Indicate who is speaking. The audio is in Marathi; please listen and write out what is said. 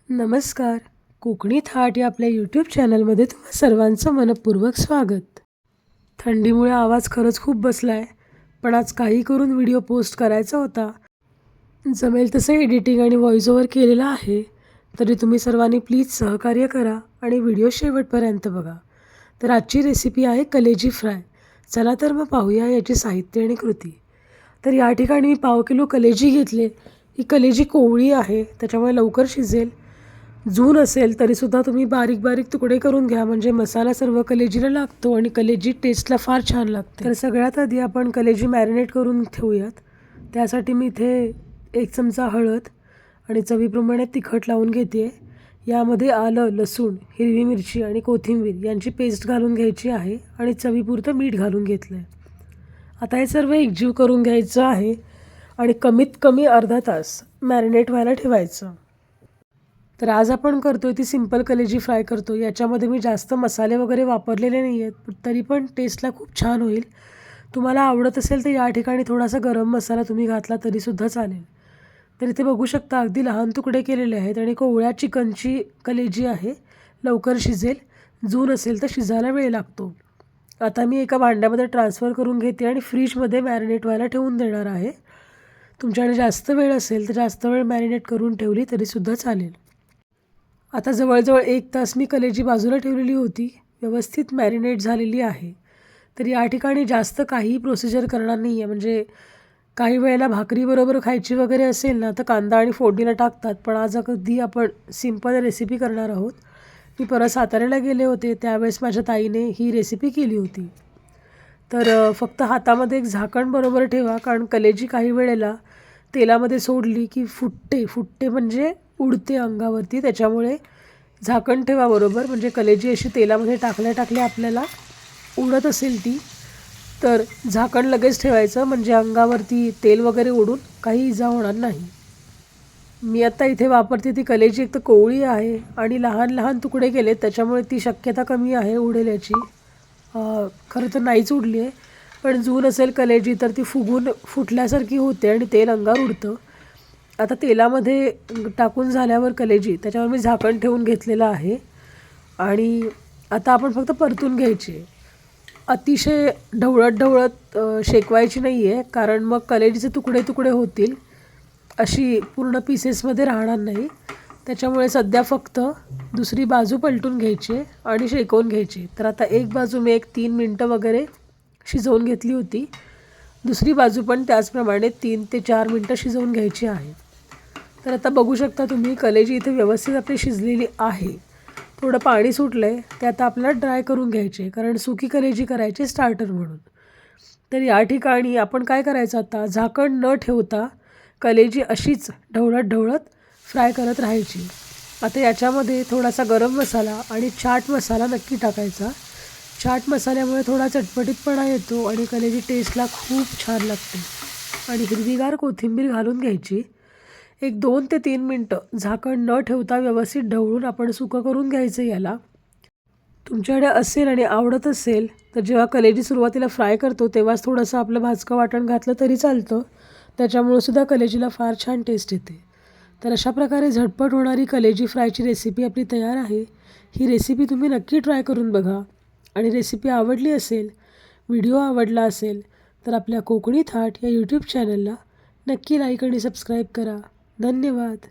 Speaker 1: नमस्कार. कोकणी थाट या आपल्या यूट्यूब चॅनलमध्ये तुम्हा सर्वांचं मनःपूर्वक स्वागत. थंडीमुळे आवाज खरंच खूप बसला आहे, पण आज काही करून व्हिडिओ पोस्ट करायचा होता. जमेल तसं एडिटिंग आणि व्हॉईस ओव्हर केलेला आहे, तरी तुम्ही सर्वांनी प्लीज सहकार्य करा आणि व्हिडिओ शेवटपर्यंत बघा. तर आजची रेसिपी आहे कलेजी फ्राय. चला तर मग पाहूया याची साहित्य आणि कृती. तर या ठिकाणी मी 1/2 किलो कलेजी घेतले. ही कलेजी कोवळी आहे, त्याच्यामुळे लवकर शिजेल. जून असेल तरीसुद्धा तुम्ही बारीक बारीक तुकडे करून घ्या, म्हणजे मसाला सर्व कलेजीला लागतो आणि कलेजी टेस्टला फार छान लागते. तर सगळ्यात आधी आपण कलेजी मॅरिनेट करून ठेवूयात. त्यासाठी मी इथे 1 चमचा हळद आणि चवीप्रमाणे तिखट लावून घेते. यामध्ये आलं, लसूण, हिरवी मिरची आणि कोथिंबीर यांची पेस्ट घालून घ्यायची आहे आणि चवीपुरतं मीठ घालून घेतलं आहे. आता हे सर्व एकजीव करून घ्यायचं आहे आणि कमीत कमी अर्धा तास मॅरिनेट व्हायला ठेवायचं. तर आज आपण करतोय ती सिंपल कलेजी फ्राय करतो. याच्यामध्ये मी जास्त मसाले वगैरे वापरलेले नाही आहेत, तरी पण टेस्टला खूप छान होईल. तुम्हाला आवडत असेल तर या ठिकाणी थोडासा गरम मसाला तुम्ही घातला तरीसुद्धा चालेल. तर इथे बघू शकता अगदी लहान तुकडे केलेले आहेत आणि कोवळ्या चिकनची कलेजी आहे, लवकर शिजेल. जून असेल तर शिजायला वेळ लागतो. आता मी एका भांड्यामध्ये ट्रान्सफर करून घेते आणि फ्रीजमध्ये मॅरिनेट व्हायला ठेवून देणार आहे. तुमच्याकडे जास्त वेळ असेल तर जास्त वेळ मॅरिनेट करून ठेवली तरीसुद्धा चालेल. आता जवळजवळ 1 तास मी कलेजी बाजूला ठेवलेली होती, व्यवस्थित मॅरिनेट झालेली आहे. तर या ठिकाणी जास्त काही प्रोसिजर करणार नाही आहे. म्हणजे काही वेळेला भाकरीबरोबर खायची वगैरे असेल ना, तर कांदा आणि फोडणीला टाकतात, पण आज अगदी आपण सिंपल रेसिपी करणार आहोत. मी परत साताऱ्याला गेले होते, त्यावेळेस माझ्या ताईने ही रेसिपी केली होती. तर फक्त हातामध्ये एक झाकण बरोबर ठेवा, कारण कलेजी काही वेळेला तेलामध्ये सोडली की फुटते म्हणजे उडते अंगावरती. त्याच्यामुळे झाकण ठेवा बरोबर, म्हणजे कलेजी अशी तेलामध्ये टाकल्या आपल्याला उडत असेल ती, तर झाकण लगेच ठेवायचं, म्हणजे अंगावरती तेल वगैरे उडून काही इजा होणार नाही. मी आत्ता इथे वापरते ती कलेजी एक तर कोवळी आहे आणि लहान लहान तुकडे केले, त्याच्यामुळे ती शक्यता कमी आहे उडेल याची. खरं तर नाहीच उडली आहे, पण जून असेल कलेजी तर ती फुटल्यासारखी होते आणि तेल अंगावर उडतं. आता तेलामध्ये टाकून झाल्यावर कलेजी त्याच्यावर मी झाकण ठेवून घेतलेलं आहे आणि आता आपण फक्त परतून घ्यायची. अतिशय ढवळत शेकवायची नाही आहे, कारण मग कलेजीचे तुकडे तुकडे होतील, अशी पूर्ण पीसेसमध्ये राहणार नाही. त्याच्यामुळे सध्या फक्त दुसरी बाजू पलटून घ्यायची आणि शेकवून घ्यायची. तर आता एक बाजू मी 3 मिनटं वगैरे शिजवून घेतली होती, दुसरी बाजू पण त्याचप्रमाणे 3 ते 4 मिनटं शिजवून घ्यायची आहे. तर आता बघू शकता तुम्ही कलेजी इथे व्यवस्थित आपली शिजलेली आहे. थोडं पाणी सुटलं आहे, ते आता आपल्याला ड्राय करून घ्यायचे, कारण सुकी कलेजी करायची स्टार्टर म्हणून. तर या ठिकाणी आपण काय करायचं, आता झाकण न ठेवता कलेजी अशीच ढवळत फ्राय करत राहायची. आता याच्यामध्ये थोडासा गरम मसाला आणि चाट मसाला नक्की टाकायचा. चाट मसाल्यामुळे थोडा चटपटीतपणा येतो आणि कलेजी टेस्टला खूप छान लागते. आणि हिरवीगार कोथिंबीर घालून घ्यायची. एक 2 ते 3 मिनटं झाकण न ठेवता व्यवस्थित ढवळून आपण सुकं करून घ्यायचं याला. तुमच्याकडे असेल आणि आवडत असेल तर जेव्हा कलेजी सुरुवातीला फ्राय करतो तेव्हाच थोडंसं आपलं भाजकं वाटण घातलं तरी चालतं, त्याच्यामुळे सुद्धा कलेजीला फार छान टेस्ट येते. तर अशा प्रकारे झटपट होणारी कलेजी फ्रायची रेसिपी आपली तयार आहे. ही रेसिपी तुम्ही नक्की ट्राय करून बघा आणि रेसिपी आवडली असेल, व्हिडिओ आवडला असेल तर आपल्या कोकणी थाट या यूट्यूब चॅनलला नक्की लाईक आणि सबस्क्राईब करा. धन्यवाद.